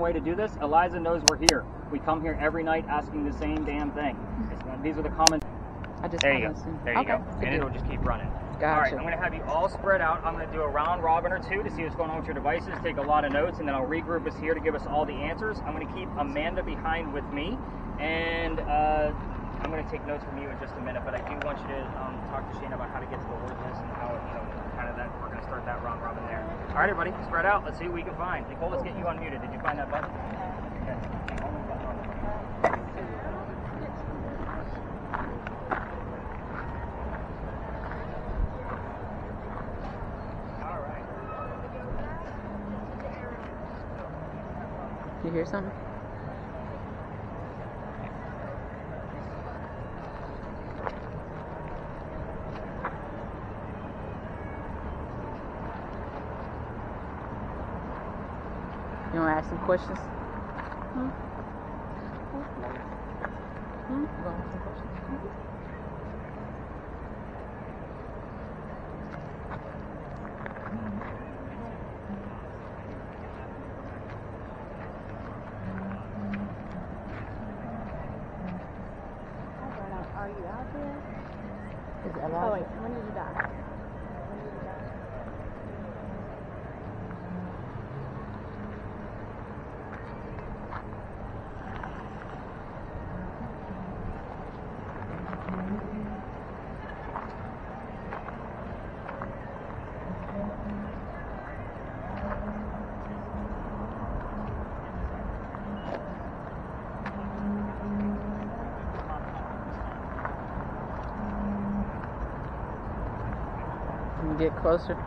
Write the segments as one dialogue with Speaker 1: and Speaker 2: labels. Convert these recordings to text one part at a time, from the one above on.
Speaker 1: way to do this. Eliza knows we're here. We come here every night asking the same damn thing. These are the common. There you go. There you go. And it'll just keep running.
Speaker 2: Gotcha.
Speaker 1: All right, I'm going to have you all spread out. I'm going to do a round robin or two to see what's going on with your devices, take a lot of notes, and then I'll regroup us here to give us all the answers. I'm going to keep Amanda behind with me, and I'm going to take notes from you in just a minute, but I do want you to talk to Shane about how to get to the word list and how, kind of that, we're going to start that round robin there. All right, everybody, spread out. Let's see what we can find. Nicole, let's get you unmuted. Did you find that button? Okay.
Speaker 2: You hear something? You want to ask some questions? You want to ask some questions?
Speaker 3: Are you out there?
Speaker 2: Is it alive?
Speaker 3: Oh wait, when did you die? When did you die?
Speaker 2: Can you get closer?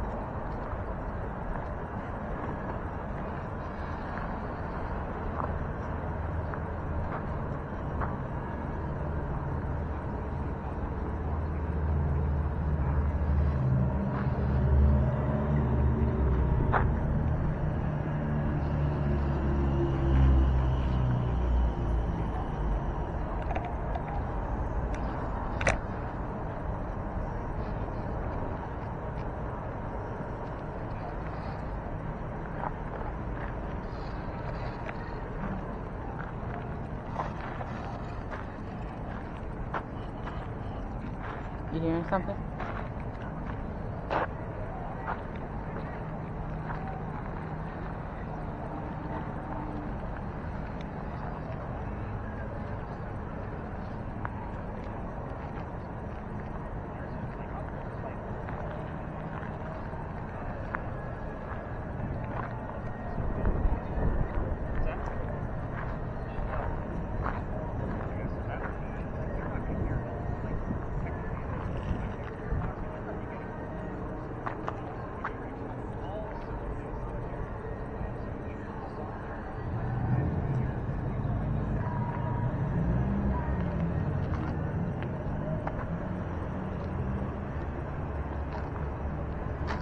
Speaker 2: You hearing something?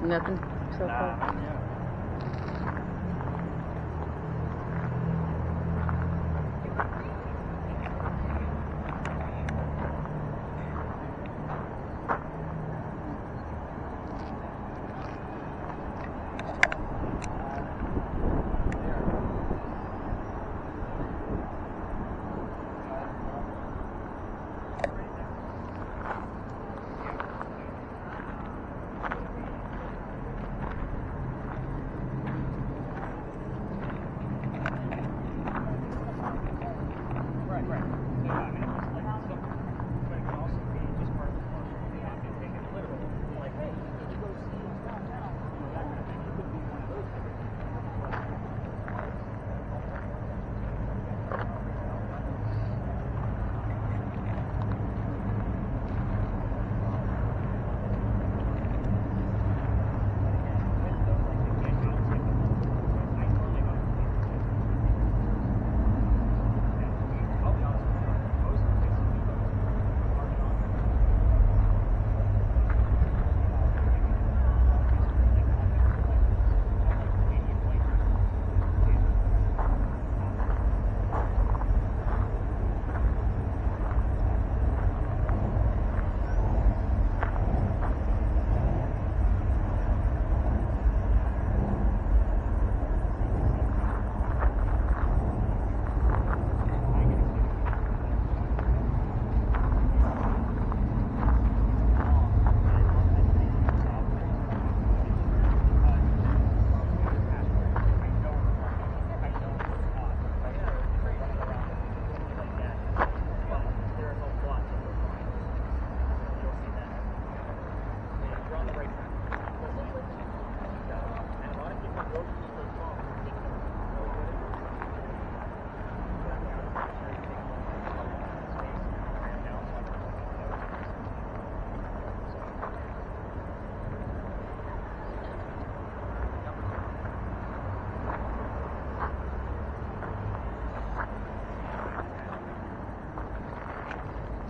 Speaker 2: Nothing so far?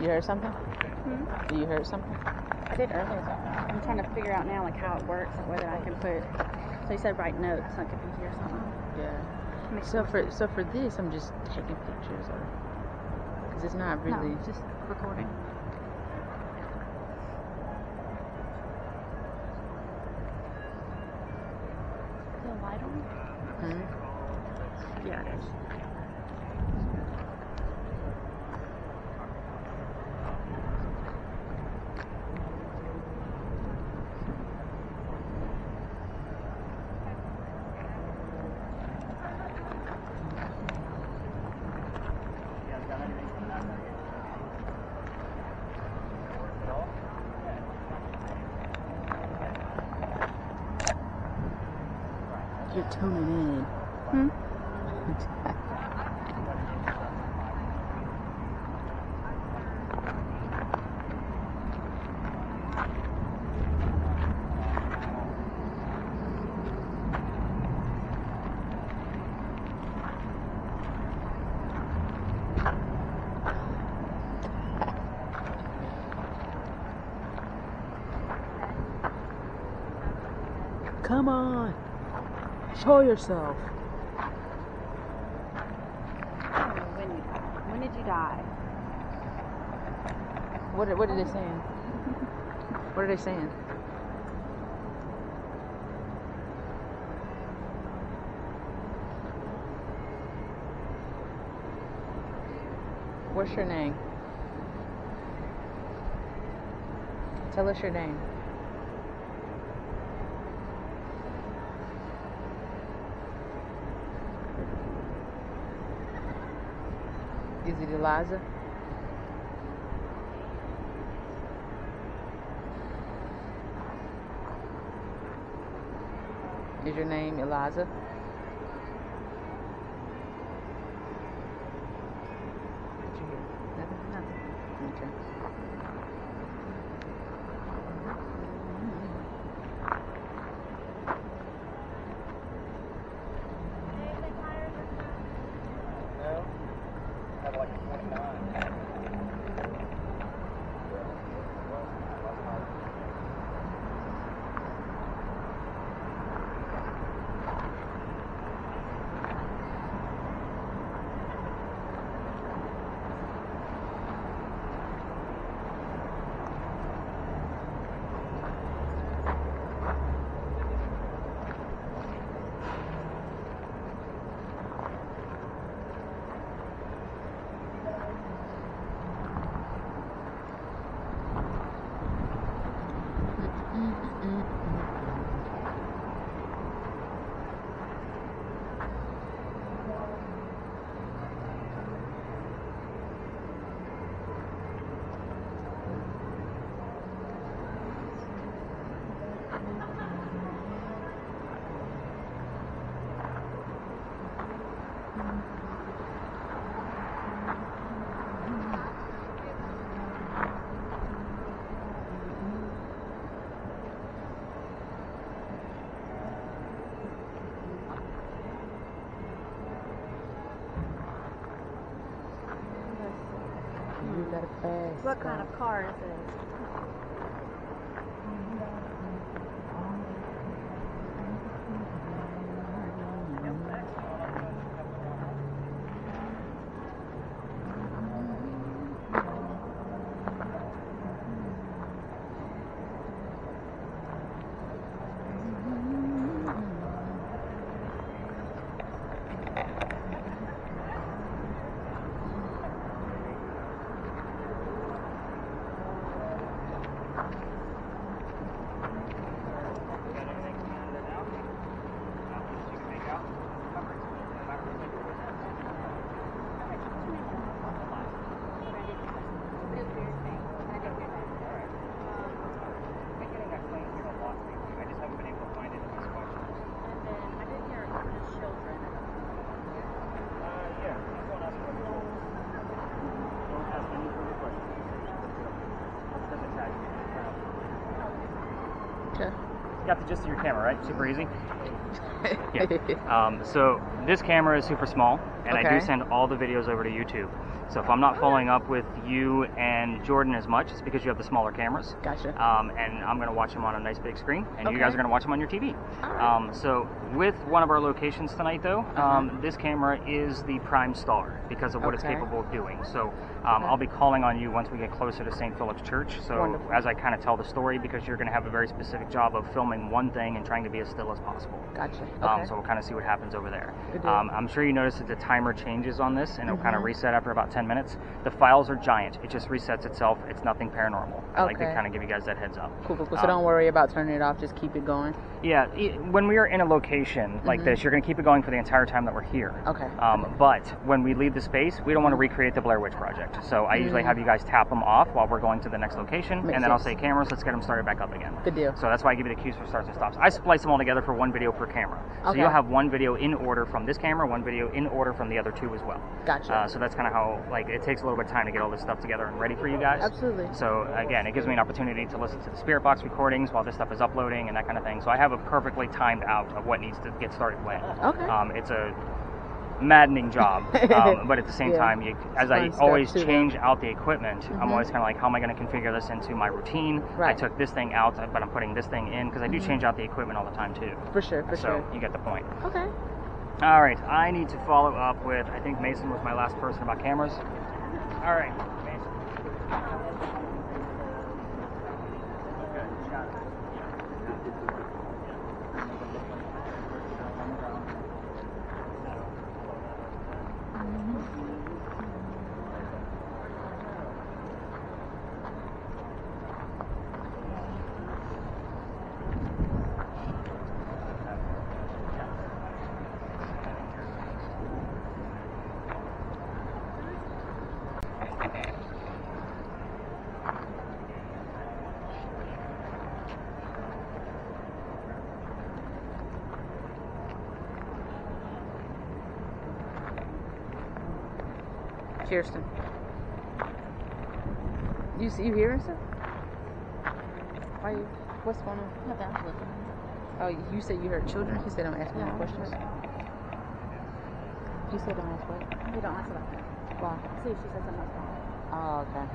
Speaker 2: You heard something?
Speaker 3: Hmm?
Speaker 2: You heard something?
Speaker 3: I did earlier. I'm trying to figure out now like how it works, like whether I can put. So you said write notes, like if you hear something.
Speaker 2: Yeah.
Speaker 3: Makes
Speaker 2: So
Speaker 3: more
Speaker 2: for
Speaker 3: sense.
Speaker 2: so for this, I'm just taking pictures, or because it's not really.
Speaker 3: No, just recording. Is the light on?
Speaker 2: Hmm?
Speaker 3: Yeah, it is.
Speaker 2: You're tuning in.
Speaker 3: Hmm?
Speaker 2: Come on, show yourself.
Speaker 3: When did you die?
Speaker 2: What are they saying? What are they saying? What's your name? Tell us your name. Is it Eliza? Is your name Eliza? What did you hear? Nothing? Nothing. Okay.
Speaker 1: No. I have like a 29.
Speaker 2: You got a fast.
Speaker 3: What kind of car is this?
Speaker 1: Got the gist of your camera, right? Super easy. Yeah. So this camera is super small, and I
Speaker 2: Okay.
Speaker 1: do send all the videos over to YouTube. So if I'm not following up with you and Jordan as much, it's because you have the smaller cameras.
Speaker 2: Gotcha.
Speaker 1: And I'm going to watch them on a nice big screen, and you
Speaker 2: Okay.
Speaker 1: guys are going to watch them on your TV. So with one of our locations tonight, though, this camera is the prime star because of what it's
Speaker 2: Okay.
Speaker 1: capable of doing. So I'll be calling on you once we get closer to St. Philip's Church. So
Speaker 2: Wonderful.
Speaker 1: as I kind of tell the story, because you're going to have a very specific job of filming one thing and trying to be as still as possible.
Speaker 2: Gotcha. Okay.
Speaker 1: So we'll kind of see what happens over there.
Speaker 2: Good deal.
Speaker 1: I'm sure you noticed that the timer changes on this, and it'll kind of reset after about 10 minutes. The files are giant. It just resets itself. It's nothing paranormal. I like to
Speaker 2: Okay.
Speaker 1: kind of give you guys that heads up.
Speaker 2: Cool. So don't worry about turning it off. Just keep it going.
Speaker 1: Yeah, when we are in a location like this, you're going to keep it going for the entire time that we're here.
Speaker 2: Okay.
Speaker 1: But when we leave the space, we don't want to recreate the Blair Witch Project. So I usually have you guys tap them off while we're going to the next location,
Speaker 2: Makes
Speaker 1: and then I'll
Speaker 2: sense.
Speaker 1: say cameras, let's get them started back up again.
Speaker 2: Good deal.
Speaker 1: So that's why I give you the cues for starts and stops. I splice them all together for one video per camera. So
Speaker 2: Okay.
Speaker 1: you'll have one video in order from this camera, one video in order from the other two as well.
Speaker 2: Gotcha.
Speaker 1: So that's kind of how, like, it takes a little bit of time to get all this stuff together and ready for you guys.
Speaker 2: Absolutely.
Speaker 1: So again, it gives me an opportunity to listen to the Spirit Box recordings while this stuff is uploading and that kind of thing. So I have a perfectly timed out of what needs to get started when.
Speaker 2: Okay.
Speaker 1: It's a maddening job, but at the same
Speaker 2: Yeah.
Speaker 1: time, as I
Speaker 2: fun stuff
Speaker 1: always
Speaker 2: too,
Speaker 1: change out the equipment, I'm always kind of like, how am I going to configure this into my routine?
Speaker 2: Right.
Speaker 1: I took this thing out, but I'm putting this thing in because I do change out the equipment all the time too.
Speaker 2: For sure.
Speaker 1: So you get the point.
Speaker 2: Okay.
Speaker 1: All right, I need to follow up with, I think Mason was my last person about cameras. All right, Mason.
Speaker 2: Kiersten. You hearing stuff? Why you? What's going on?
Speaker 3: Nothing, I was looking.
Speaker 2: Oh, you said you heard children? He said don't ask me any
Speaker 3: Yeah,
Speaker 2: questions. He said don't ask what?
Speaker 3: You don't ask about that.
Speaker 2: Why?
Speaker 3: See if she said something else wrong.
Speaker 2: Oh, okay.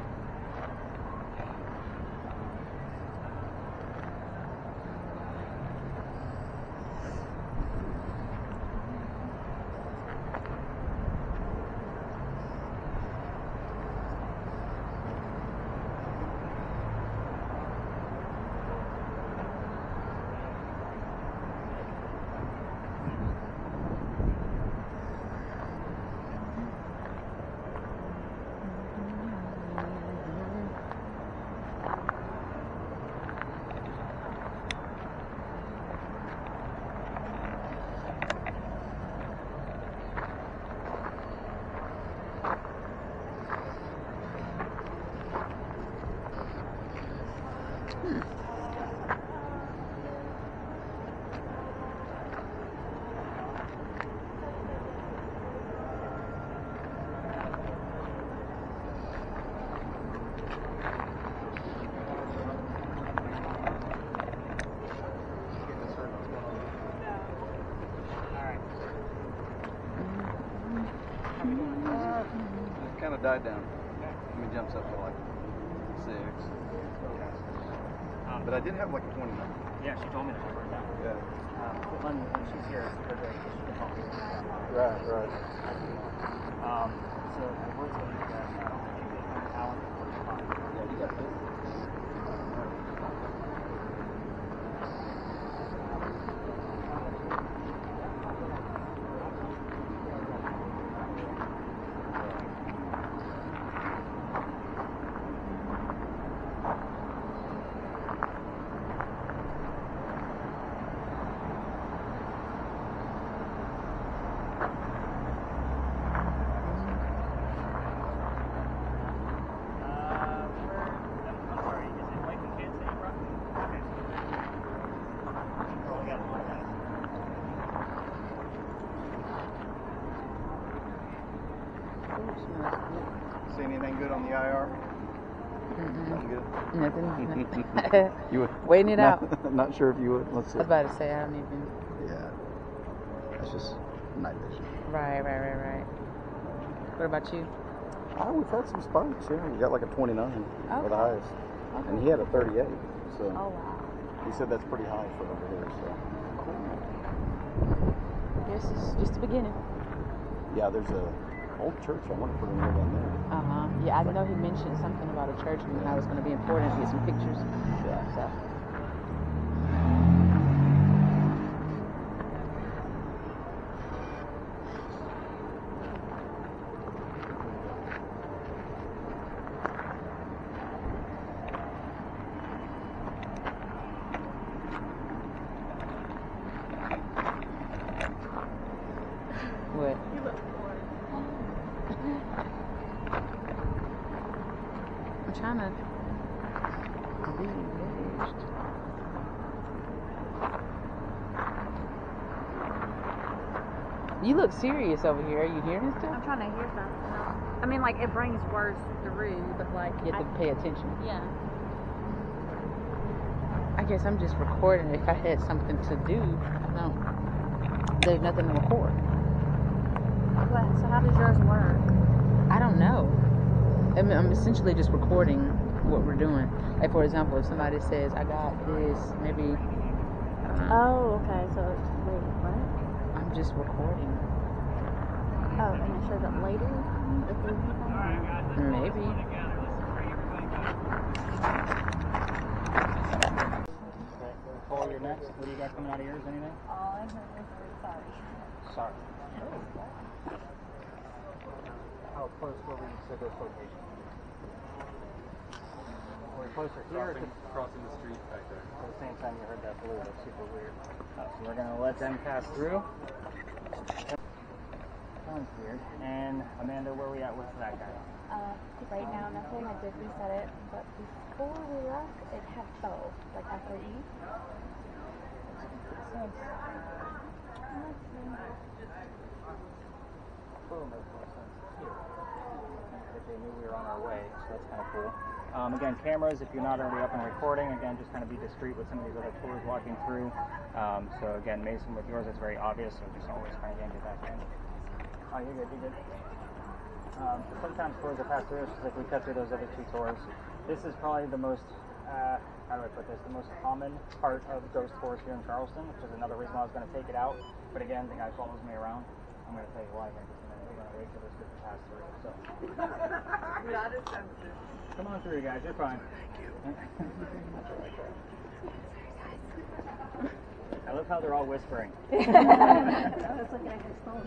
Speaker 4: It kind of died down. I mean, jumps up to like 6. But I did have like a 29.
Speaker 1: Yeah, she told me that.
Speaker 4: Yeah.
Speaker 1: When she's here, she can talk to you.
Speaker 4: Right, right.
Speaker 1: So I will tell you that I don't think you get Alan.
Speaker 4: Yeah, you got this.
Speaker 1: I'm sorry, is it Lake and Kansas City, bro? Okay. Oh, yeah, look at that.
Speaker 4: See anything good on the IR? Nothing good?
Speaker 2: Nothing.
Speaker 4: You would?
Speaker 2: Waiting it out.
Speaker 4: Not sure if you would. Let's see.
Speaker 2: I was about to say I don't even.
Speaker 4: Yeah. That's just night vision.
Speaker 2: Right. What about you?
Speaker 5: We've had some spikes, yeah. We got like a 29 for the highest.
Speaker 2: Okay.
Speaker 5: And he had a 38, so
Speaker 2: Oh, wow.
Speaker 5: he said that's pretty high for over here, so.
Speaker 2: Cool. I guess it's just the beginning.
Speaker 5: Yeah, there's a old church. I wonder if we're going to go down there.
Speaker 2: Yeah, I know he mentioned something about a church and how it's going to be important to get some pictures.
Speaker 5: Yeah.
Speaker 2: So. What?
Speaker 3: You look bored.
Speaker 2: I'm trying to be engaged. You look serious over here. Are you hearing
Speaker 3: I'm
Speaker 2: stuff?
Speaker 3: trying to hear something. I mean, like, it brings words through, but like,
Speaker 2: You have to pay attention.
Speaker 3: yeah.
Speaker 2: I guess I'm just recording. If I had something to do, no, there's nothing to record.
Speaker 3: So how does yours work?
Speaker 2: I don't know. I'm essentially just recording what we're doing. Like, for example, if somebody says, I got this, maybe, I don't know.
Speaker 3: Oh, okay. So, wait, what?
Speaker 2: I'm just recording.
Speaker 3: Oh, and it shows up later? If there's anything?
Speaker 2: Maybe.
Speaker 1: Call your next. What do you got coming out of yours? Anything?
Speaker 3: All I heard was sorry.
Speaker 1: Sorry. How close were we to this location? We're closer here.
Speaker 4: Crossing the street back there.
Speaker 1: At the same time you heard that blue. That's super weird. So we're going to let them pass through. Sounds weird. And Amanda, where are we at with that guy?
Speaker 6: Right now, nothing. I did reset it, but before we left, it had FOV, like FOE.
Speaker 1: If they knew we were on our way, so that's kind of cool. Again, cameras, if you're not already up and recording, again, just kind of be discreet with some of these other tours walking through. So again, Mason, with yours, it's very obvious, so just always kind of yank it back in. Oh, you're good, you're good. So sometimes tours are passed through, it's just like we cut through those other two tours. This is probably the most, how do I put this, the most common part of ghost tours here in Charleston, which is another reason why I was going to take it out. But again, the guy follows me around. I'm going to tell you why here in just a minute. We're going to wait for this group to pass through. So.
Speaker 7: Not as sensitive.
Speaker 1: Come on through, guys. You're fine.
Speaker 5: Thank you.
Speaker 1: I love how they're all whispering.
Speaker 3: I was looking at his phone.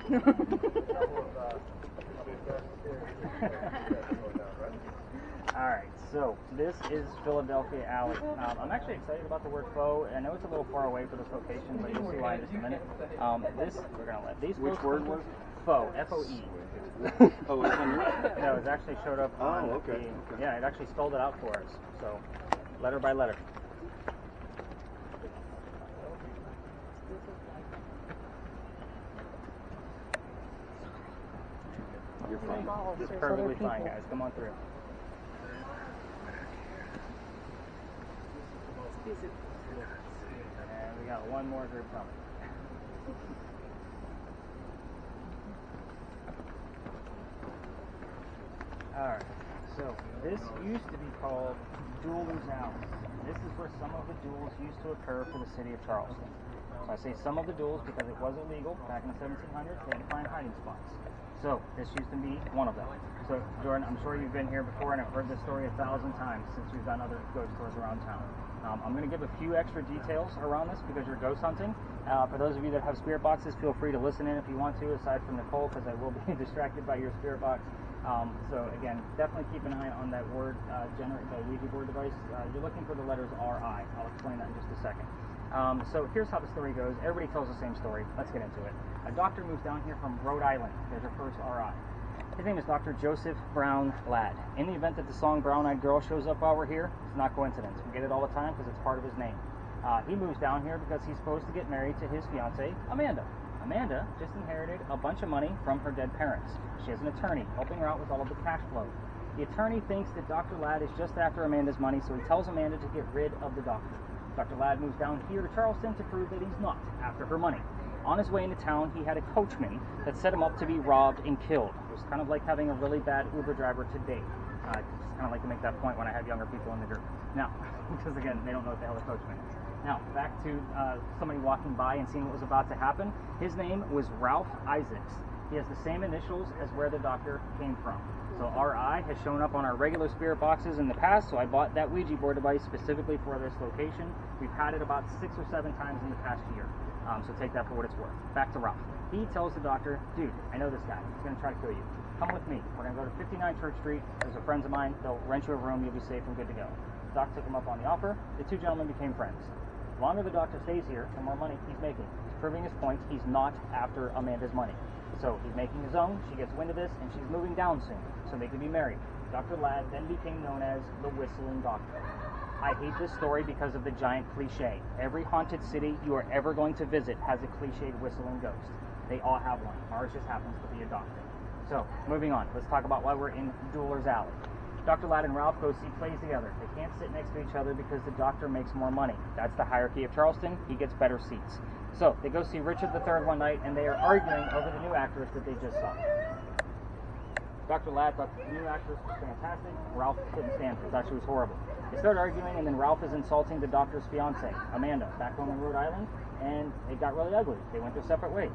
Speaker 1: Alright, so this is Philadelphia Alley. I'm actually excited about the word faux. I know it's a little far away for this location, but you'll see why in just a minute. We're going to let these.
Speaker 5: Which word was it?
Speaker 1: Faux, F-O-E.
Speaker 5: Oh, it's on yours?
Speaker 1: No, it actually showed up on
Speaker 5: okay.
Speaker 1: Yeah, it actually spelled it out for us. So, letter by letter.
Speaker 5: You're fine.
Speaker 1: It's perfectly fine, guys. Come on through. And we got one more group coming. Alright, so this used to be called Jeweler's Alley. This is where some of the duels used to occur for the city of Charleston. So I say some of the duels because it was illegal back in the 1700s. They had to find hiding spots. So this used to be one of them. So Jordan, I'm sure you've been here before and I've heard this story 1,000 times since we've done other ghost tours around town. I'm going to give a few extra details around this because you're ghost hunting. For those of you that have spirit boxes, feel free to listen in if you want to, aside from Nicole, because I will be distracted by your spirit box. So again, definitely keep an eye on that word, generate the Ouija board device. You're looking for the letters R-I. I'll explain that in just a second. So here's how the story goes. Everybody tells the same story. Let's get into it. A doctor moves down here from Rhode Island. There's your first R-I. His name is Dr. Joseph Brown Ladd. In the event that the song Brown Eyed Girl shows up while we're here, it's not coincidence. We get it all the time because it's part of his name. He moves down here because he's supposed to get married to his fiancée, Amanda. Amanda just inherited a bunch of money from her dead parents. She has an attorney helping her out with all of the cash flow. The attorney thinks that Dr. Ladd is just after Amanda's money, so he tells Amanda to get rid of the doctor. Dr. Ladd moves down here to Charleston to prove that he's not after her money. On his way into town, he had a coachman that set him up to be robbed and killed. was kind of like having a really bad Uber driver to date. I just kind of like to make that point when I have younger people in the group. Now, because again, they don't know what the hell a coachman is. Now, back to somebody walking by and seeing what was about to happen. His name was Ralph Isaacs. He has the same initials as where the doctor came from. So RI has shown up on our regular spirit boxes in the past, so I bought that Ouija board device specifically for this location. We've had it about 6 or 7 times in the past year, so take that for what it's worth. Back to Ralph. He tells the doctor, dude, I know this guy. He's going to try to kill you. Come with me. We're going to go to 59 Church Street. Those are friends of mine. They'll rent you a room. You'll be safe and good to go. The doc took him up on the offer. The two gentlemen became friends. The longer the doctor stays here, the more money he's making. He's proving his point. He's not after Amanda's money. So he's making his own. She gets wind of this, and she's moving down soon, so they can be married. Dr. Ladd then became known as the Whistling Doctor. I hate this story because of the giant cliche. Every haunted city you are ever going to visit has a cliched whistling ghost. They all have one. Ours just happens to be a doctor. So, moving on. Let's talk about why we're in Dueler's Alley. Dr. Ladd and Ralph go see plays together. They can't sit next to each other because the doctor makes more money. That's the hierarchy of Charleston. He gets better seats. So, they go see Richard III one night, and they are arguing over the new actress that they just saw. Dr. Ladd thought the new actress was fantastic. Ralph couldn't stand her. Thought she was horrible. They start arguing, and then Ralph is insulting the doctor's fiancée, Amanda, back home in Rhode Island, and it got really ugly. They went their separate ways.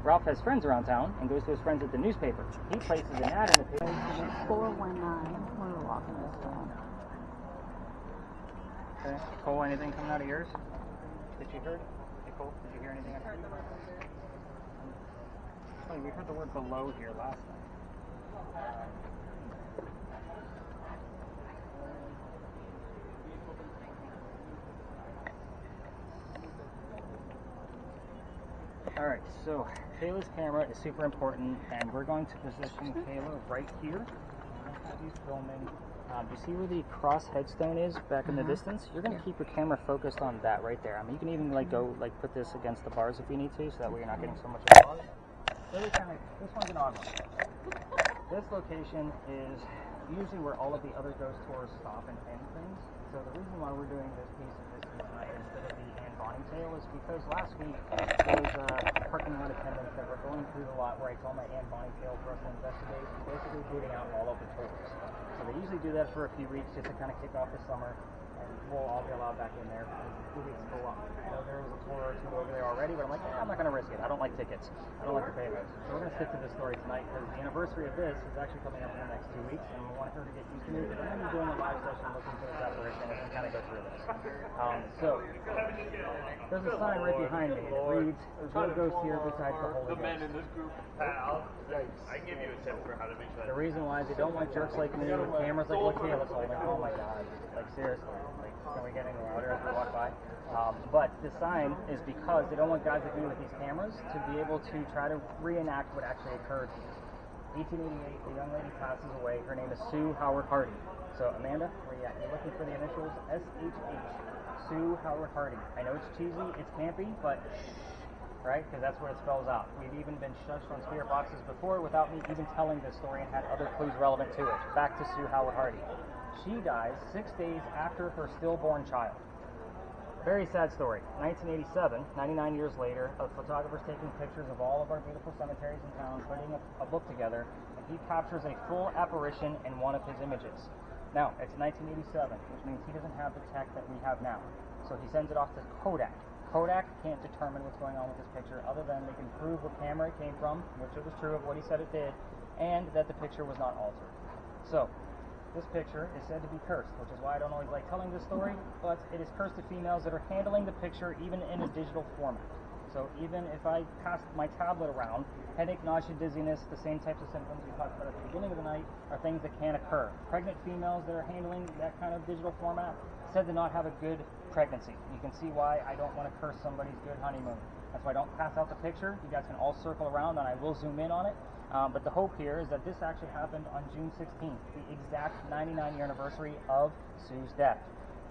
Speaker 1: Ralph has friends around town and goes to his friends at the newspaper. He places an ad in the paper.
Speaker 3: 419 when we're walking this down.
Speaker 1: Okay. Cole, anything coming out of yours that you heard? Hey, Cole, did you hear anything? Oh, we heard the word below here last night. Alright, so Kayla's camera is super important, and we're going to position Kayla right here. She's filming. You see where the cross headstone is back in the distance? You're going to keep your camera focused on that right there. I mean, you can even put this against the bars if you need to, so that way you're not getting so much of the bars. This one's an odd one. This location is usually where all of the other ghost tours stop and end things. So the reason why we're doing this piece of history tonight instead of the Anne Bonny tale is because last week there was a parking lot attendants that were going through the lot where I told my Anne Bonny tale for us to investigate, basically booting out all of the tours. So they usually do that for a few weeks just to kind of kick off the summer, and we'll all be allowed back in there because 2 weeks go on. I know there was a tour or two over there already, but I'm like, I'm not going to risk it. I don't like tickets. I don't like to pay those. So we're going to stick to this story tonight because the anniversary of this is actually coming up in the next 2 weeks, and we want her to get used to it. We're going to be doing a live session looking for this apparition as we kind of go through this. So there's a sign right behind me. It reads, "There's no ghost here besides the Holy Ghost."
Speaker 8: Men in this group, I give you a tip for how to make that.
Speaker 1: The reason why is they don't want jerks like me with cameras like what Kayla's holding. Oh my god. Like seriously. Like, can we get any louder as we walk by? But the sign is because they don't want guys like me with these cameras to be able to try to reenact what actually occurred here. 1888, the young lady passes away. Her name is Sue Howard Hardy. So Amanda, where you at? You're looking for the initials SHH. Sue Howard Hardy. I know it's cheesy, it's campy, but right? Because that's what it spells out. We've even been shushed on spirit boxes before without me even telling this story and had other clues relevant to it. Back to Sue Howard Hardy. She dies 6 days after her stillborn child. Very sad story. 1987, 99 years later, a photographer's taking pictures of all of our beautiful cemeteries in town, putting a book together, and he captures a full apparition in one of his images. Now, it's 1987, which means he doesn't have the tech that we have now. So he sends it off to Kodak. Kodak can't determine what's going on with this picture other than they can prove what camera it came from, which it was true of what he said it did, and that the picture was not altered. So, this picture is said to be cursed, which is why I don't always like telling this story, but it is cursed to females that are handling the picture even in a digital format. So even if I pass my tablet around, headache, nausea, dizziness, the same types of symptoms we talked about at the beginning of the night are things that can occur. Pregnant females that are handling that kind of digital format said to not have a good pregnancy. You can see why I don't want to curse somebody's good honeymoon. That's why I don't pass out the picture. You guys can all circle around and I will zoom in on it. But the hope here is that this actually happened on June 16th, the exact 99-year anniversary of Sue's death.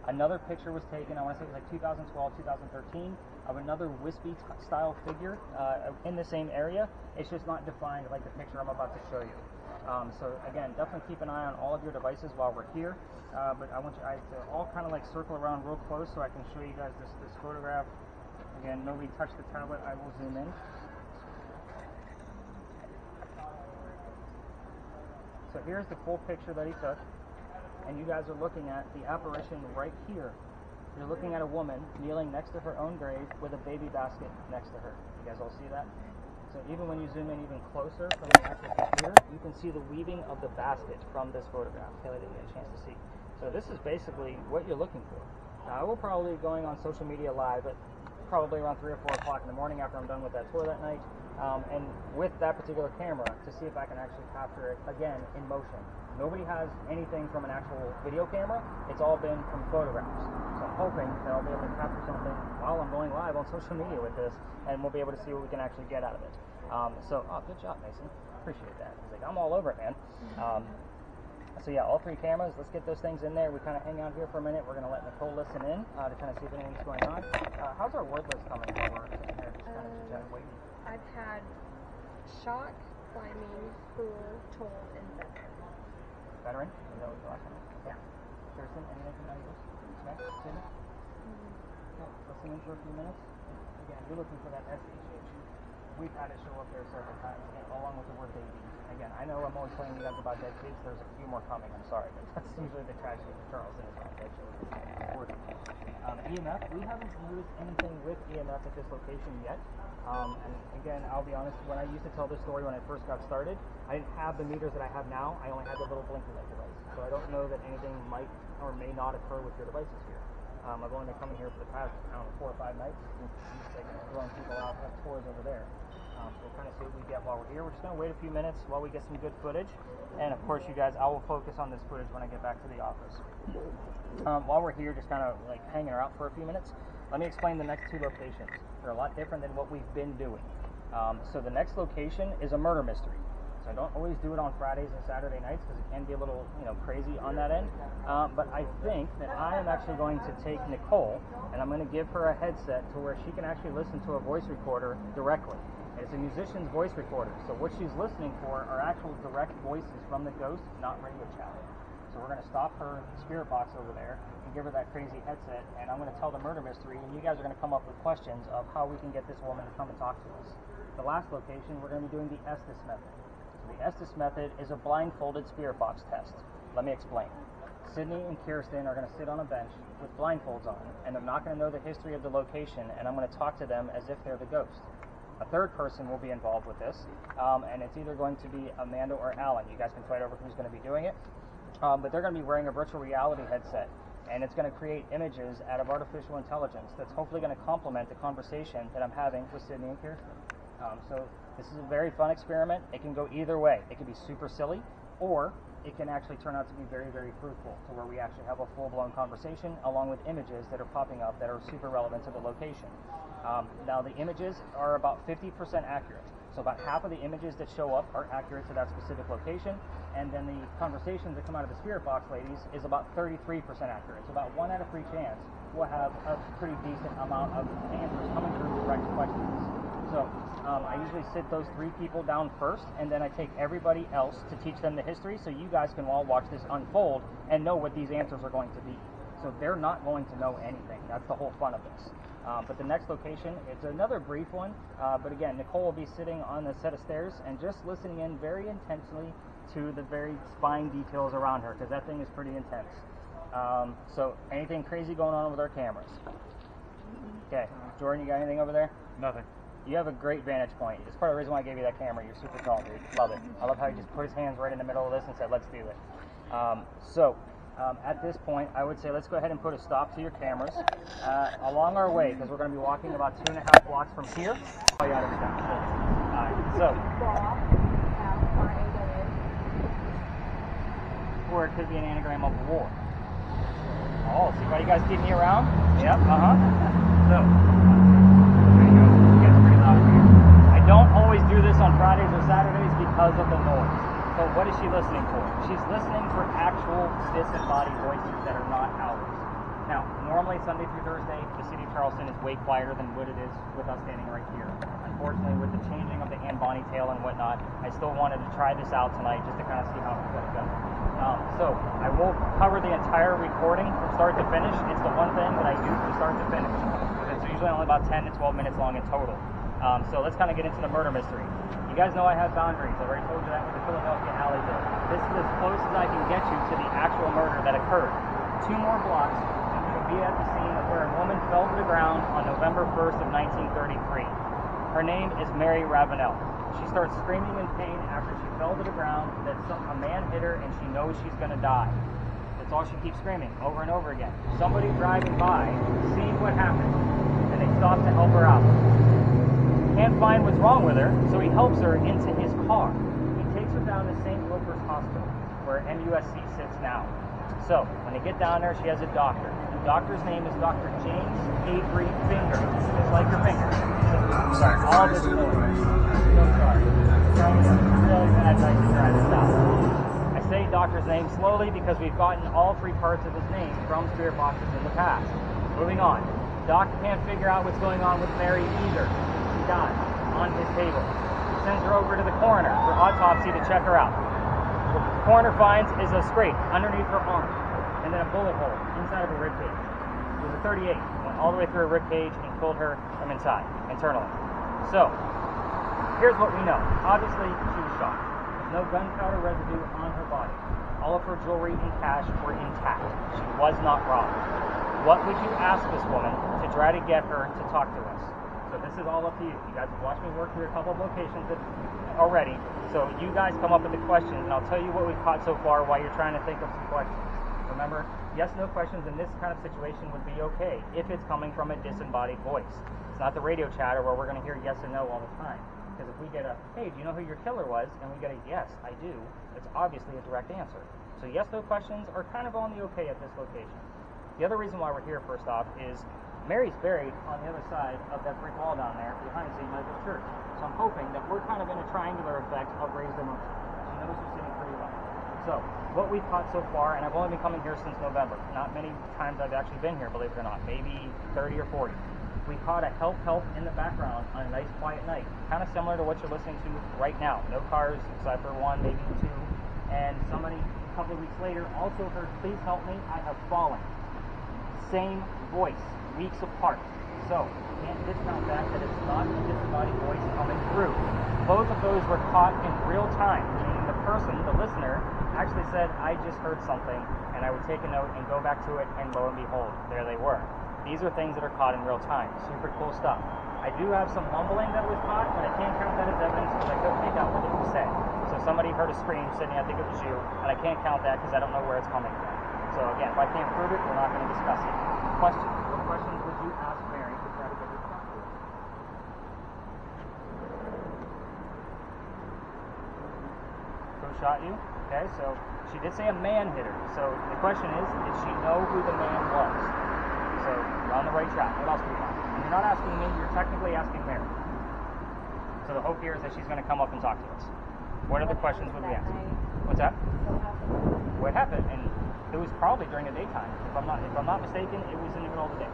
Speaker 1: Another picture was taken, I want to say it was like 2012, 2013, of another wispy-style figure in the same area. It's just not defined like the picture I'm about to show you. So again, definitely keep an eye on all of your devices while we're here. But I want you guys to all kind of like circle around real close so I can show you guys this photograph. Again, nobody touched the tablet. I will zoom in. here's the full picture that he took, and you guys are looking at the apparition right here. You're looking at a woman kneeling next to her own grave with a baby basket next to her. You guys all see that? So even when you zoom in even closer from the actual computer, you can see the weaving of the basket from this photograph. Kelly didn't get a chance to see. So this is basically what you're looking for. Now, I will probably be going on social media live at probably around 3 or 4 o'clock in the morning after I'm done with that tour that night, and with that particular camera to see if I can actually capture it again in motion. Nobody has anything from an actual video camera. It's all been from photographs. So I'm hoping that I'll be able to capture something while I'm going live on social media with this, and we'll be able to see what we can actually get out of it. Good job, Mason. Appreciate that. He's like, I'm all over it, man. So yeah, all 3 cameras. Let's get those things in there. We kind of hang out here for a minute. We're going to let Nicole listen in to kind of see if anything's going on. How's our word list coming while we're sitting here just kind of waiting?
Speaker 6: I've had shock, climbing, school, toll, and veteran.
Speaker 1: Veteran? Is that what the last one is? Yeah. Kiersten, anything from that yours? Okay. Sydney? Okay. Listen in for a few minutes. Again, you're looking for that SHH. We've had it show up there several times, along with the word baby. Again, I know I'm always telling you guys about dead kids. There's a few more coming. I'm sorry, but that's usually the tragedy of Charleston is about dead children. EMF, we haven't used anything with EMF at this location yet. And again, I'll be honest, when I used to tell this story when I first got started, I didn't have the meters that I have now. I only had the little blinking light device. So I don't know that anything might or may not occur with your devices here. I've only been coming here for the past, 4 or 5 nights. Like, throwing people out on tours over there. So we'll kind of see what we get while we're here. We're just going to wait a few minutes while we get some good footage. And of course, you guys, I will focus on this footage when I get back to the office. While we're here, just kind of like hanging out for a few minutes, let me explain the next 2 locations. They're a lot different than what we've been doing. So the next location is a murder mystery. So I don't always do it on Fridays and Saturday nights because it can be a little, crazy on that end. But I think that I am actually going to take Nicole and I'm going to give her a headset to where she can actually listen to a voice recorder directly. It's a musician's voice recorder. So what she's listening for are actual direct voices from the ghost, not radio chatter. So we're going to stop her spirit box over there and give her that crazy headset, and I'm going to tell the murder mystery, and you guys are going to come up with questions of how we can get this woman to come and talk to us. The last location, we're going to be doing the Estes method. So the Estes method is a blindfolded spirit box test. Let me explain. Sydney and Kiersten are going to sit on a bench with blindfolds on, and they're not going to know the history of the location, and I'm going to talk to them as if they're the ghost. A third person will be involved with this, and it's either going to be Amanda or Alan. You guys can fight over who's going to be doing it. But they're going to be wearing a virtual reality headset, and it's going to create images out of artificial intelligence that's hopefully going to complement the conversation that I'm having with Sydney and Kiersten. So this is a very fun experiment. It can go either way. It can be super silly, or it can actually turn out to be very, very fruitful, to where we actually have a full-blown conversation along with images that are popping up that are super relevant to the location. Now, the images are about 50% accurate. So about half of the images that show up are accurate to that specific location, and then the conversations that come out of the spirit box ladies is about 33% accurate. So about 1 out of 3 chance we'll have a pretty decent amount of answers coming through direct questions. So I usually sit those 3 people down first, and then I take everybody else to teach them the history, so you guys can all watch this unfold and know what these answers are going to be. So they're not going to know anything. That's the whole fun of this. But the next location, it's another brief one, but again, Nicole will be sitting on the set of stairs and just listening in very intensely to the very fine details around her, because that thing is pretty intense. So anything crazy going on with our cameras? Okay, Jordan, you got anything over there?
Speaker 8: Nothing.
Speaker 1: You have a great vantage point. It's part of the reason why I gave you that camera. You're super tall, dude. Love it. I love how he just put his hands right in the middle of this and said, let's do it. At this point, I would say let's go ahead and put a stop to your cameras. Along our way, because we're going to be walking about 2.5 blocks from here. Oh, yeah, that's down. Alright, so. Or it could be an anagram of war. Oh, see why you guys keep me around? Yep, So. I don't always do this on Fridays or Saturdays because of the noise. But what is she listening for? She's listening for actual disembodied voices that are not ours. Now, normally Sunday through Thursday, the city of Charleston is way quieter than what it is with us standing right here. Unfortunately, with the changing of the Anne Bonny tail and whatnot, I still wanted to try this out tonight just to kind of see how it's going to go. So I will cover the entire recording from start to finish. It's the one thing that I do from start to finish. It's usually only about 10 to 12 minutes long in total. So let's kind of get into the murder mystery. You guys know I have boundaries. I've already told you that with the Philadelphia alley bill. This is as close as I can get you to the actual murder that occurred. 2 more blocks, and you'll be at the scene of where a woman fell to the ground on November 1st of 1933. Her name is Mary Ravenel. She starts screaming in pain after she fell to the ground that a man hit her and she knows she's going to die. That's all she keeps screaming over and over again. Somebody driving by, seeing what happened, and they stop to help her out. Can't find what's wrong with her, so he helps her into his car. He takes her down to St. Wilbur's Hospital, where MUSC sits now. So, when they get down there, she has a doctor. The doctor's name is Dr. James Avery Finger, just like her finger. So, sorry, all this noise. So sorry. Really bad night to try this out. I say doctor's name slowly because we've gotten all 3 parts of his name from spirit boxes in the past. Moving on. Doctor can't figure out what's going on with Mary either. She dies on his table. He sends her over to the coroner for autopsy to check her out. What the coroner finds is a scrape underneath her arm and then a bullet hole inside of her ribcage. It was a 38. Went all the way through her ribcage and killed her from inside, internally. So, here's what we know. Obviously, she was shot. There's no gunpowder residue on her body. All of her jewelry and cash were intact. She was not robbed. What would you ask this woman to try to get her to talk to us? So this is all up to you. You guys have watched me work through a couple of locations already. So you guys come up with the questions, and I'll tell you what we've caught so far while you're trying to think of some questions. Remember, yes, no questions in this kind of situation would be okay if it's coming from a disembodied voice. It's not the radio chatter where we're going to hear yes and no all the time. Because if we get a, hey, do you know who your killer was? And we get a, yes, I do, it's obviously a direct answer. So yes, no questions are kind of on the okay at this location. The other reason why we're here, first off, is Mary's buried on the other side of that brick wall down there behind St. Michael's Church. So I'm hoping that we're kind of in a triangular effect of raised emotion. She knows she's sitting pretty well. So what we've caught so far, and I've only been coming here since November. Not many times I've actually been here, believe it or not. Maybe 30 or 40. We caught a help in the background on a nice quiet night. Kind of similar to what you're listening to right now. No cars except for 1, maybe 2. And somebody a couple of weeks later also heard, please help me, I have fallen. Same voice, weeks apart. So, can't discount that it's not a disembodied voice coming through. Both of those were caught in real time, meaning the person, the listener, actually said, I just heard something, and I would take a note and go back to it, and lo and behold, there they were. These are things that are caught in real time. Super cool stuff. I do have some mumbling that was caught, but I can't count that as evidence because I couldn't make out what it was said. So somebody heard a scream, Sydney, I think it was you, and I can't count that because I don't know where it's coming from. So again, if I can't prove it, we're not going to discuss it. Questions. What questions would you ask Mary to try to get her to talk to us? Who shot you? Okay, so she did say a man hit her. So the question is, did she know who the man was? So you're on the right track. What else do we want? And you're not asking me, you're technically asking Mary. So the hope here is that she's going to come up and talk to us. What other questions would we ask? What's that? What happened? And it was probably during the daytime. If I'm not mistaken, it was in the middle of the day.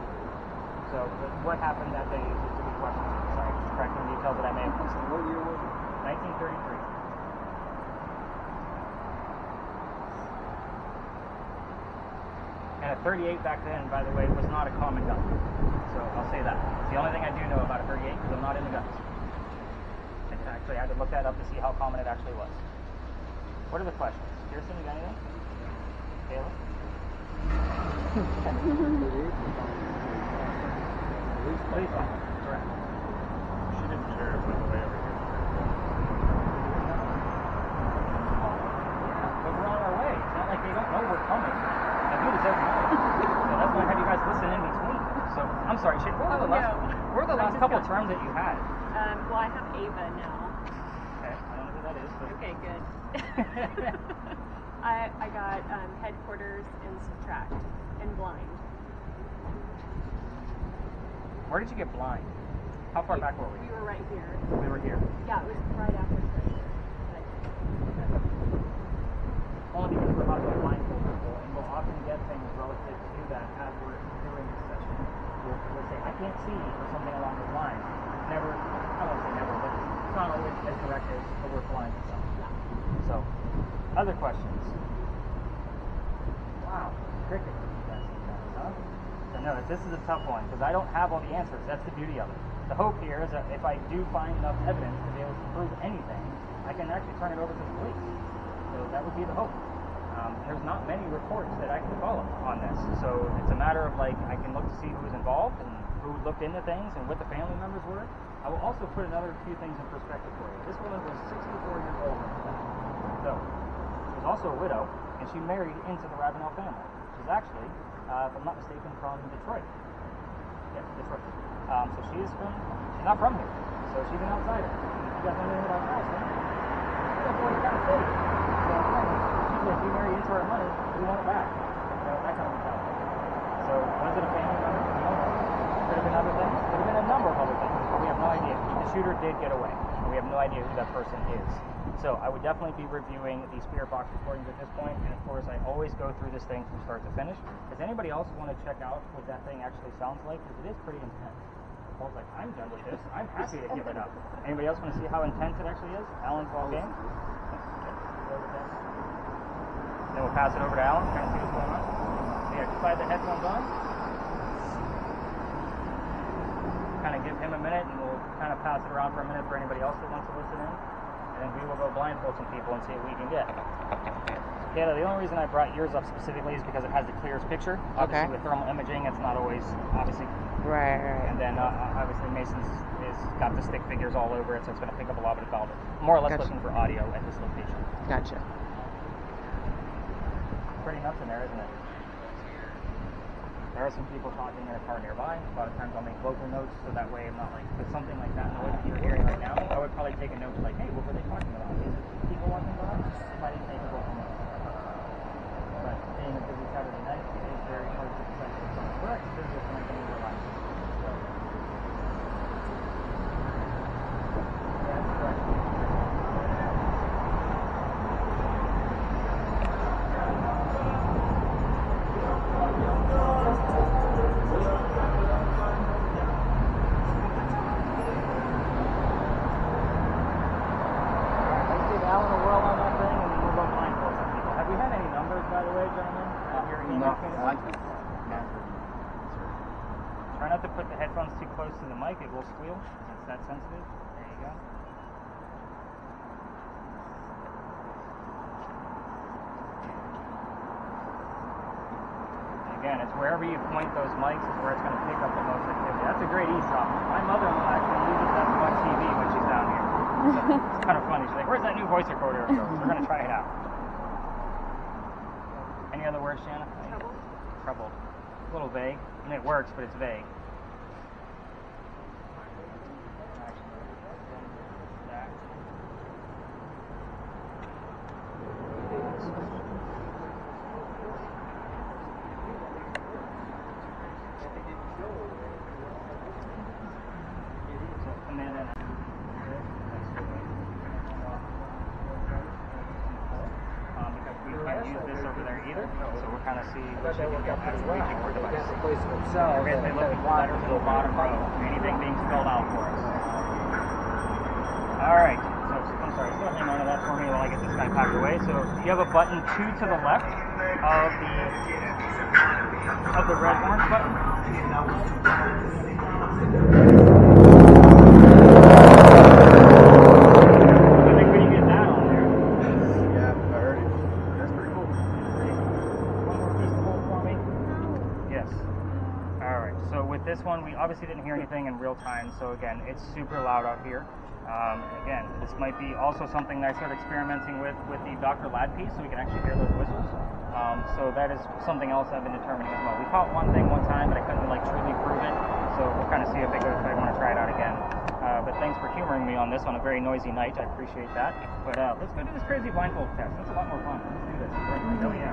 Speaker 1: So what happened that day is a good question. Sorry, just correcting details that I may have missed.
Speaker 4: What year was it?
Speaker 1: 1933. And a 38 back then, by the way, was not a common gun. So I'll say that. It's the only thing I do know about a 38 because I'm not in the guns. Actually, I had to look that up to see how common it actually was. What are the questions? Kiersten, you got anything? Taylor? Police line. Correct.
Speaker 8: She didn't share it with the way over here.
Speaker 1: But we're on our way. It's not like they don't know we're coming. I do this every night. So that's why I had you guys listen in between. So, I'm sorry, Chick, what were the last couple of terms that you had?
Speaker 3: Well, I have Ava now.
Speaker 1: Okay, I don't know who that is, but...
Speaker 3: Okay, good. I got headquarters and subtract and blind.
Speaker 1: Where did you get blind? How far back were we?
Speaker 3: We were right here.
Speaker 1: We were here.
Speaker 3: Yeah, it was right after treasure.
Speaker 1: Only because we're talking about blindfold people, and we'll often get things relative to that as we're doing this session. We'll say, I can't see, or something along those lines. Never, I won't say never, but it's not always as direct as the word blind itself. So, other questions? Wow, cricket. Huh? So no, this is a tough one, because I don't have all the answers. That's the beauty of it. The hope here is that if I do find enough evidence to be able to prove anything, I can actually turn it over to the police. So that would be the hope. There's not many reports that I can follow on this, so it's a matter of like I can look to see who was involved and who looked into things and what the family members were. I will also put another few things in perspective for you. This woman was 64 years old when she died. So she was also a widow, and she married into the Ravenel family, which is actually, if I'm not mistaken, from Detroit. Yes, Detroit. So she's not from here, so she's an outsider. You guys know anything about Kiersten? She's a boy kind of city. So she's like, we married into our money, we want it back. You know, that kind of mentality. So was it a family member? We don't know. Could have been other things. Could have been a number of other things. But we have no idea. The shooter did get away, and we have no idea who that person is. So I would definitely be reviewing the spirit box recordings at this point, and of course I always go through this thing from start to finish. Does anybody else want to check out what that thing actually sounds like? Because it is pretty intense. Paul's like, I'm done with this. I'm happy to give it up. Anybody else want to see how intense it actually is? Alan's all game. Then we'll pass it over to Alan, kind of see what's going on. So yeah, just slide the headphones on. Kind of give him a minute, and we'll kind of pass it around for a minute for anybody else that wants to listen in. And then we will go blindfold some people and see what we can get. Kayla, the only reason I brought yours up specifically is because it has the clearest picture. Obviously, with thermal imaging, it's not always obviously.
Speaker 2: Right.
Speaker 1: And then obviously Mason's is got the stick figures all over it, so it's going to pick up a lot of it. More or less looking for audio at this location.
Speaker 2: Gotcha.
Speaker 1: Pretty nuts in there, isn't it? There are some people talking in a car nearby. A lot of times I'll make vocal notes, so that way I'm not like, with something like that noise that you're hearing right now, I would probably take a note like, hey, what were they talking about? Is it people walking by? If I didn't take a vocal note. But being a busy Saturday night, it is very hard to decide what's on correct. This is just something in your life. So, yeah, that's correct. Try not to put the headphones too close to the mic, it will squeal because it's that sensitive. There you go. And again, it's wherever you point those mics is where it's going to pick up the most activity. That's a great eavesdrop. My mother-in-law actually uses that to watch TV when she's down here. So it's kind of funny. She's like, where's that new voice recorder? So we're going to try it out. Any other words, Shanna? Troubled. Troubled. A little vague. I mean, it works, but it's vague. Anything being spelled out for us. Alright, so I'm sorry, so hang on to that for me while I get this guy packed away. So you have a button 2 to the left of the red orange button. I think when you get that on there.
Speaker 4: Yeah, I heard it. That's pretty cool.
Speaker 1: One more piece to hold for me. Yes. Alright, so with this one, we obviously didn't hear anything in real time, so again, it's super loud out here. Again, this might be also something that I started experimenting with the Dr. Ladd piece, so we can actually hear those whistles. So that is something else I've been determining as well. We caught one thing one time, but I couldn't like truly prove it, so we'll kind of see if it goes if I want to try it out again. But thanks for humoring me on this on a very noisy night. I appreciate that. But let's go do this crazy blindfold test. That's a lot more fun. Let's do this. Oh yeah.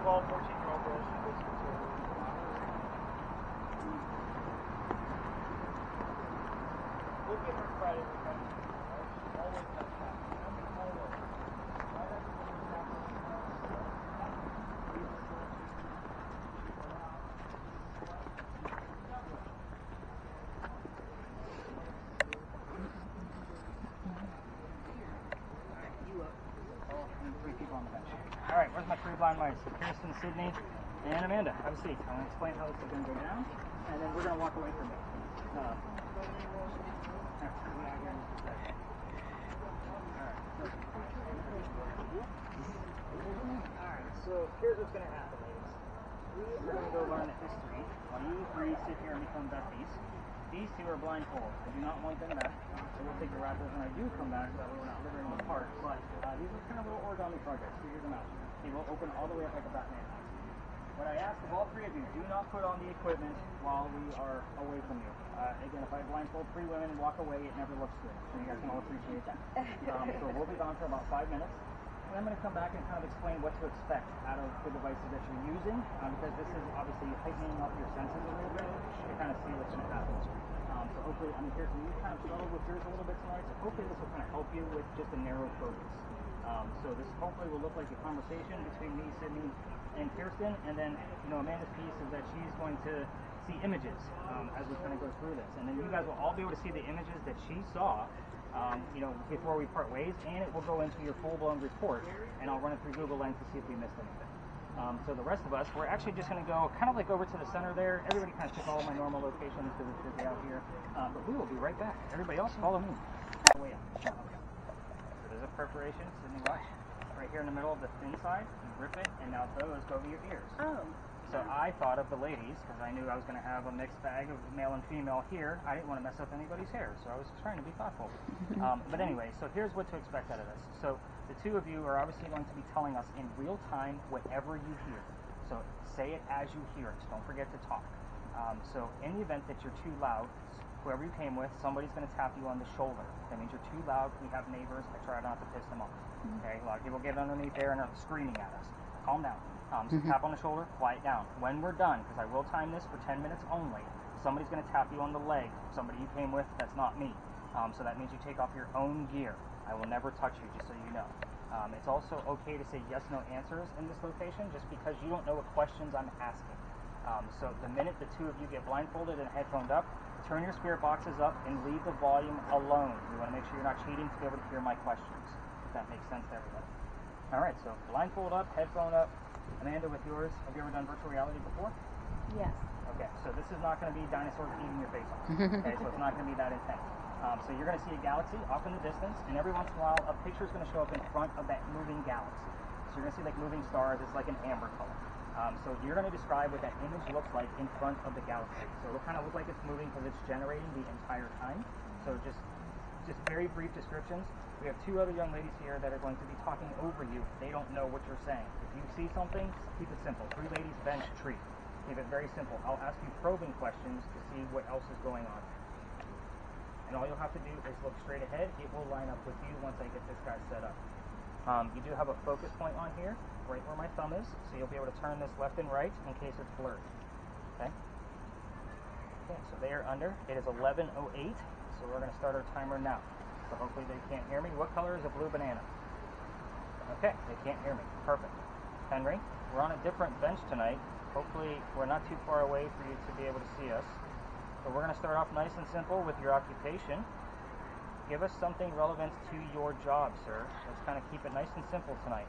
Speaker 8: like all 14-year-old girls should listen to it. We'll give her credit because she always does that. Always. Right after the
Speaker 1: Three people on the bench. All right, where's my three blind mice? Kiersten, Sydney, and Amanda. Have a seat. I'm going to explain how this is going to go down, and then we're going to walk away from it. Alright, so here's what's going to happen, ladies. We are going to go learn the history while you three sit here and become besties. These two are blindfold. I do not want them back, so we'll take the raffles when I do come back, so that way we're not littering them apart. But these are kind of little origami projects. Figure them out. They will open all the way up like a Batman house. What I ask of all three of you, do not put on the equipment while we are away from you. Again, if I blindfold three women and walk away, it never looks good. So you guys can all appreciate that. So we'll be gone for about 5 minutes. And I'm going to come back and kind of explain what to expect out of the devices that you're using, because this is obviously heightening up your senses a little bit to kind of see what's going to happen. So hopefully, Kiersten, you kind of struggled with yours a little bit tonight, so hopefully this will kind of help you with just a narrow focus. So this hopefully will look like a conversation between me, Sydney, and Kiersten, and then, Amanda's piece is that she's going to see images as we kind of go through this. And then you guys will all be able to see the images that she saw before we part ways, and it will go into your full-blown report, and I'll run it through Google Lens to see if we missed anything. So the rest of us, we're actually just going to go kind of like over to the center there. Everybody kind of took all my normal locations because it's busy out here, but we will be right back. Everybody else, follow me. Way up. Okay. So there's a perforation, Sydney, watch. Right here in the middle of the thin side, you rip it, and now those go over your ears.
Speaker 3: Oh.
Speaker 1: So I thought of the ladies, because I knew I was going to have a mixed bag of male and female here. I didn't want to mess up anybody's hair, so I was trying to be thoughtful. But anyway, so here's what to expect out of this. So the two of you are obviously going to be telling us in real time whatever you hear. So say it as you hear it. Don't forget to talk. So in the event that you're too loud, whoever you came with, somebody's going to tap you on the shoulder. That means you're too loud. We have neighbors. I try not to piss them off. Okay, a lot of people get underneath there and are screaming at us. Calm down. So tap on the shoulder, quiet down. When we're done, because I will time this for 10 minutes only, somebody's going to tap you on the leg. Somebody you came with, that's not me. So that means you take off your own gear. I will never touch you, just so you know. It's also okay to say yes/no answers in this location, just because you don't know what questions I'm asking. So the minute the two of you get blindfolded and headphoned up, turn your spirit boxes up and leave the volume alone. We want to make sure you're not cheating to be able to hear my questions, if that makes sense to everybody. All right, so blindfold up, headphone up. Amanda, with yours, have you ever done virtual reality before?
Speaker 6: Yes.
Speaker 1: Okay, so this is not going to be dinosaurs eating your face off. Okay, so it's not going to be that intense. So you're going to see a galaxy off in the distance, and every once in a while, a picture is going to show up in front of that moving galaxy. So you're going to see like moving stars. It's like an amber color. So you're going to describe what that image looks like in front of the galaxy. So it'll kind of look like it's moving because it's generating the entire time. So just very brief descriptions. We have two other young ladies here that are going to be talking over you. They don't know what you're saying. If you see something, keep it simple. 3 ladies, bench, tree. Keep it very simple. I'll ask you probing questions to see what else is going on. And all you'll have to do is look straight ahead. It will line up with you once I get this guy set up. You do have a focus point on here, right where my thumb is, so you'll be able to turn this left and right in case it's blurred. Okay? Okay, so they are under. It is 11:08, so we're going to start our timer now. So hopefully they can't hear me. What color is a blue banana? Okay, they can't hear me. Perfect. Henry, we're on a different bench tonight. Hopefully we're not too far away for you to be able to see us. So we're going to start off nice and simple with your occupation. Give us something relevant to your job, sir. Let's kind of keep it nice and simple tonight.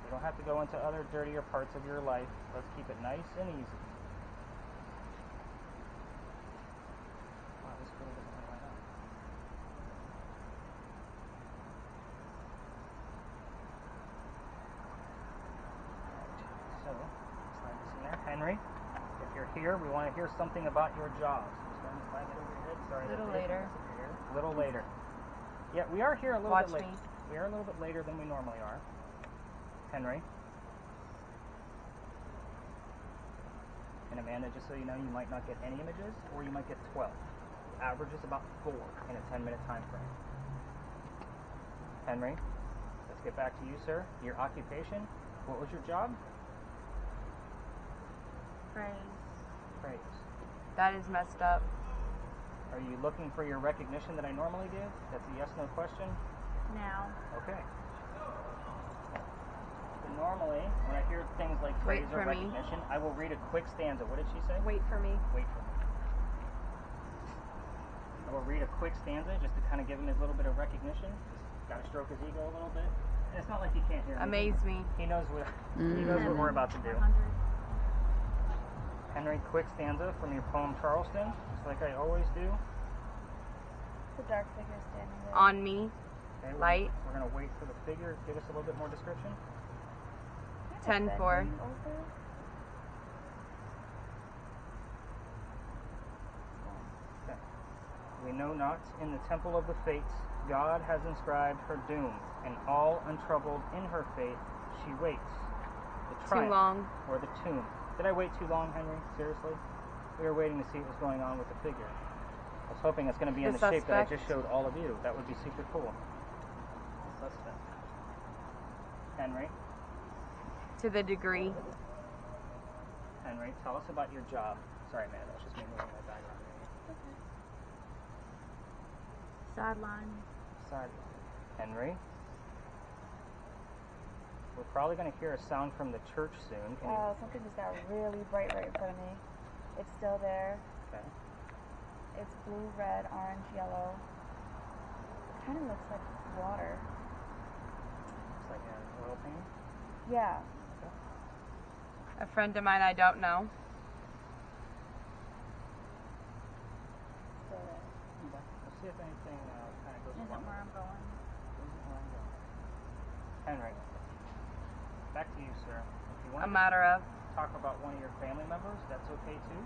Speaker 1: You don't have to go into other dirtier parts of your life. Let's keep it nice and easy. Wow, this really doesn't line up. So, slide this in there. Henry, if you're here, we want to hear something about your job. So just go ahead and slide it over your head. Sorry,
Speaker 6: A little later.
Speaker 1: A little later. Yeah, we are here a little bit late. We are a little bit later than we normally are. Henry. And Amanda, just so you know, you might not get any images, or you might get 12. Average is about 4 in a 10-minute time frame. Henry, let's get back to you, sir. Your occupation. What was your job?
Speaker 6: Praise.
Speaker 1: Praise.
Speaker 7: That is messed up.
Speaker 1: Are you looking for your recognition that I normally give? That's a yes/no question.
Speaker 6: Now.
Speaker 1: Okay. So normally, when I hear things like
Speaker 7: Wait
Speaker 1: praise or
Speaker 7: for me.
Speaker 1: recognition, I will read a quick stanza. What did she say?
Speaker 3: Wait for me.
Speaker 1: Wait for me. I will read a quick stanza just to kind of give him his little bit of recognition. Just got to stroke his ego a little bit. And it's not like he can't hear me.
Speaker 7: Amaze me.
Speaker 1: He knows what he knows what we're about to do.
Speaker 6: 100.
Speaker 1: Henry, quick stanza from your poem Charleston, just like I always do.
Speaker 6: It's a dark figure standing there.
Speaker 7: On me.
Speaker 1: Okay,
Speaker 7: Light.
Speaker 1: We're gonna wait for the figure. Give us a little bit more description.
Speaker 7: 10-4.
Speaker 1: Okay. We know not in the temple of the fates, God has inscribed her doom, and all untroubled in her faith, she waits. The
Speaker 7: Too
Speaker 1: triumph
Speaker 7: long.
Speaker 1: or the tomb. Did I wait too long, Henry? Seriously? We were waiting to see what was going on with the figure. I was hoping it's going to be in
Speaker 7: The
Speaker 1: the shape that I
Speaker 7: suspect.
Speaker 1: just showed all of you. That would be super cool. Suspect. Henry,
Speaker 7: To the degree.
Speaker 1: Henry, tell us about your job. Sorry, man, that's just me moving my background.
Speaker 6: Sideline.
Speaker 1: Side. Henry, we're probably going to hear a sound from the church soon. Can you?
Speaker 6: Oh, something just got really bright right in front of me. It's still there.
Speaker 1: Okay.
Speaker 6: It's blue, red, orange, yellow. Kind of looks like water.
Speaker 1: Looks like an oil painting.
Speaker 6: Yeah.
Speaker 7: A friend of mine I don't know.
Speaker 6: Still there.
Speaker 1: Okay. Let's see if anything kind of goes
Speaker 6: Isn't
Speaker 1: along.
Speaker 6: where I'm going.
Speaker 1: Isn't where I'm going. Henry, back to you, sir. If you want
Speaker 7: A matter of.
Speaker 1: to talk about one of your family members, that's okay too.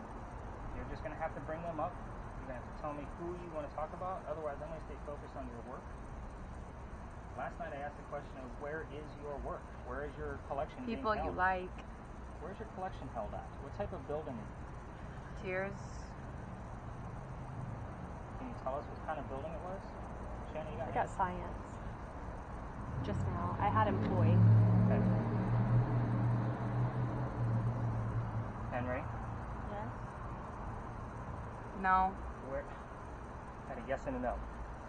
Speaker 1: You're just going to have to bring them up. You're going to have to tell me who you want to talk about. Otherwise, I'm going to stay focused on your work. Last night I asked the question of where is your work? Where is your collection
Speaker 7: People
Speaker 1: being
Speaker 7: you
Speaker 1: held?
Speaker 7: like.
Speaker 1: Where's your collection held at? What type of building is it?
Speaker 7: Tears.
Speaker 1: Can you tell us what kind of building it was? Shannon, you got
Speaker 3: I
Speaker 1: any?
Speaker 3: got science. Just now. I had employee.
Speaker 1: Okay. Henry,
Speaker 6: Yes.
Speaker 7: No.
Speaker 1: where? Had a yes and a no.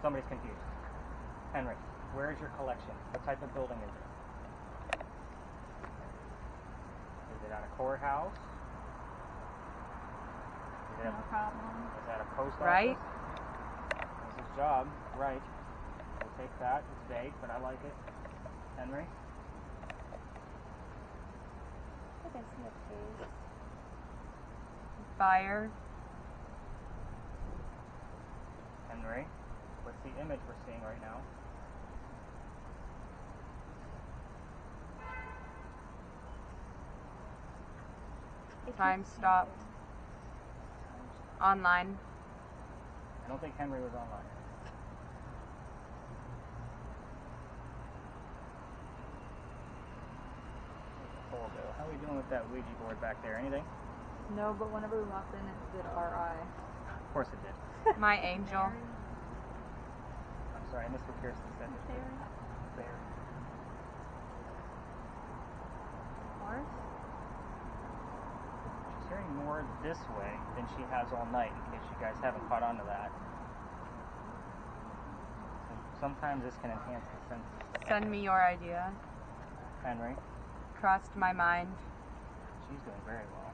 Speaker 1: Somebody's confused. Henry, where is your collection? What type of building is it? Is it at a courthouse? Is it
Speaker 6: No problem.
Speaker 1: is that a post office?
Speaker 7: Right?
Speaker 1: That's his job, right. We'll take that. It's vague, but I like it. Henry?
Speaker 6: I think I see a face.
Speaker 7: Fire.
Speaker 1: Henry? What's the image we're seeing right now?
Speaker 6: It
Speaker 7: Time
Speaker 6: keeps
Speaker 7: stop.
Speaker 6: changing.
Speaker 7: Online.
Speaker 1: I don't think Henry was online. How are we doing with that Ouija board back there? Anything?
Speaker 9: No, but whenever we walked in, it did RI.
Speaker 1: Of course it did.
Speaker 7: My angel.
Speaker 1: I'm sorry, I missed what Kiersten said.
Speaker 6: Fairy?
Speaker 1: Bear.
Speaker 6: Horse?
Speaker 1: She's hearing more this way than she has all night, in case you guys haven't caught on to that. So sometimes this can enhance the senses.
Speaker 7: Send me your idea.
Speaker 1: Henry,
Speaker 7: Crossed my mind.
Speaker 1: she's doing very well.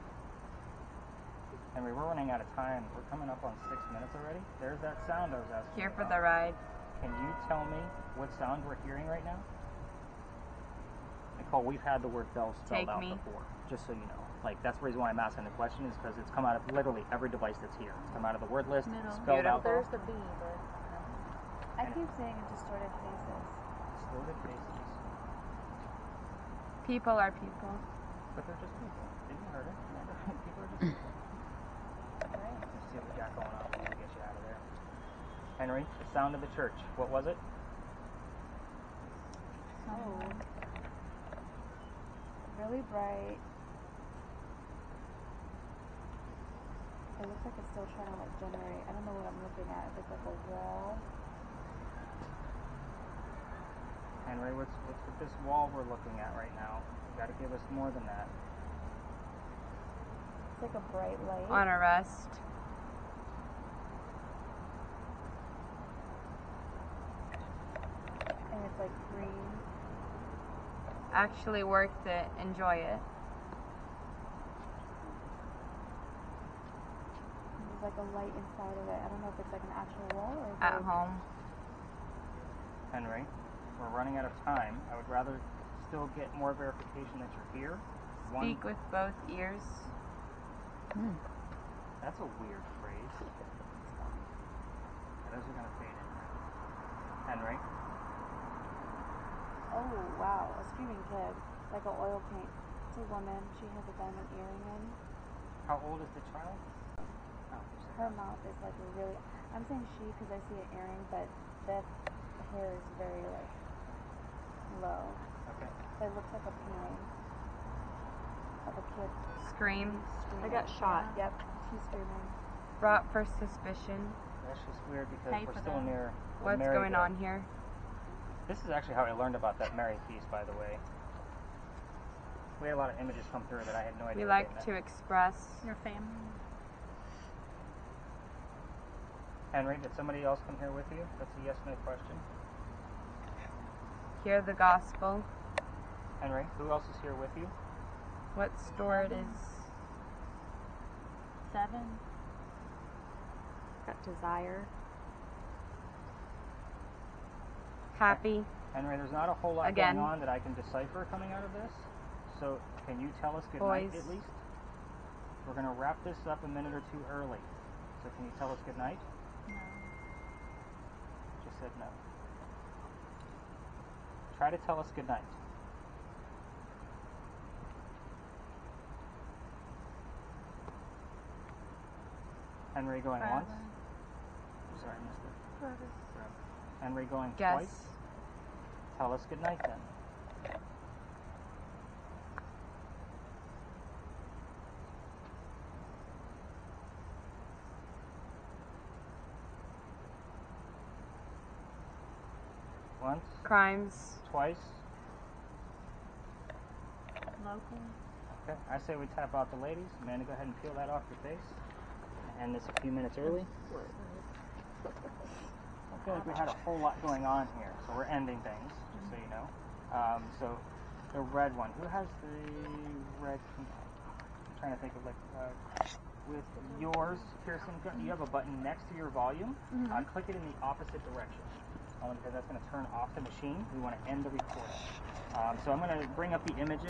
Speaker 1: Henry, we're running out of time. We're coming up on 6 minutes already. There's that sound I was asking
Speaker 7: Here
Speaker 1: you
Speaker 7: for
Speaker 1: about.
Speaker 7: the ride.
Speaker 1: Can you tell me what sound we're hearing right now? Nicole, we've had the word bell spelled
Speaker 7: Take
Speaker 1: out
Speaker 7: me.
Speaker 1: before, just so you know. Like, that's the reason why I'm asking the question, is because it's come out of literally every device that's here. It's come out of the word list,
Speaker 6: Middle.
Speaker 1: spelled out.
Speaker 9: There's the B, but
Speaker 6: I keep saying distorted faces.
Speaker 1: Distorted faces.
Speaker 7: People are people.
Speaker 1: But they're just people. Didn't you heard it? People are just people.
Speaker 6: Right.
Speaker 1: Let's see what we got going on. We're gonna get you out of there. Henry, the sound of the church. What was it?
Speaker 6: Oh. Really bright. It looks like it's still trying to like generate. I don't know what I'm looking at. If it's like a wall.
Speaker 1: Henry, what's with this wall we're looking at right now? You gotta give us more than that.
Speaker 6: It's like a bright light.
Speaker 7: On arrest.
Speaker 6: And it's like green.
Speaker 7: Actually worth it. Enjoy it.
Speaker 6: There's like a light inside of it. I don't know if it's like an actual wall or
Speaker 7: At
Speaker 6: like,
Speaker 7: home.
Speaker 1: Henry, we're running out of time. I would rather still get more verification that you're here.
Speaker 7: Speak with both ears.
Speaker 1: That's a weird phrase. Those are going to fade in. Henry.
Speaker 6: oh wow, a screaming kid. Like an oil paint. It's a woman. She has a diamond earring in.
Speaker 1: How old is the child?
Speaker 6: Her mouth is like really. I'm saying she because I see an earring, but the hair is very like low.
Speaker 1: Okay.
Speaker 6: It looks like a painting of a kid
Speaker 7: Scream.
Speaker 6: screaming.
Speaker 3: I got shot.
Speaker 6: Yep, she's screaming.
Speaker 7: Brought for suspicion.
Speaker 1: That's just weird because
Speaker 3: Pay
Speaker 1: we're
Speaker 3: for
Speaker 1: still
Speaker 3: them.
Speaker 1: near the
Speaker 7: What's
Speaker 1: Mary
Speaker 7: going
Speaker 1: Bill.
Speaker 7: on here?
Speaker 1: This is actually how I learned about that Mary piece, by the way. We had a lot of images come through that I had no idea
Speaker 7: We
Speaker 1: what
Speaker 7: like
Speaker 1: they meant.
Speaker 7: to express.
Speaker 3: Your family.
Speaker 1: Henry, did somebody else come here with you? That's a yes/no question.
Speaker 7: Hear the gospel.
Speaker 1: Henry, who else is here with you?
Speaker 7: What store it is.
Speaker 3: 7.
Speaker 6: Got desire.
Speaker 7: Happy.
Speaker 1: Henry, there's not a whole lot
Speaker 7: Again.
Speaker 1: going on that I can decipher coming out of this. So can you tell us good night
Speaker 7: Boys.
Speaker 1: at least? We're going to wrap this up a minute or two early. So can you tell us good night?
Speaker 3: No.
Speaker 1: Just said no. Try to tell us good night. Henry going once. Sorry, I missed it.
Speaker 3: Forever.
Speaker 1: Henry going
Speaker 7: Guess.
Speaker 1: twice. Tell us good night then. Once,
Speaker 7: Crimes.
Speaker 1: twice.
Speaker 3: Local.
Speaker 1: Okay, I say we tap out the ladies. Amanda, go ahead and peel that off your face. End this a few minutes early. I feel like we had a whole lot going on here, so we're ending things, just so you know. So the red one. Who has the red? I'm trying to think of with yours, Kiersten. You have a button next to your volume. Click it in the opposite direction. Only because that's going to turn off the machine. We want to end the recording. So I'm going to bring up the images.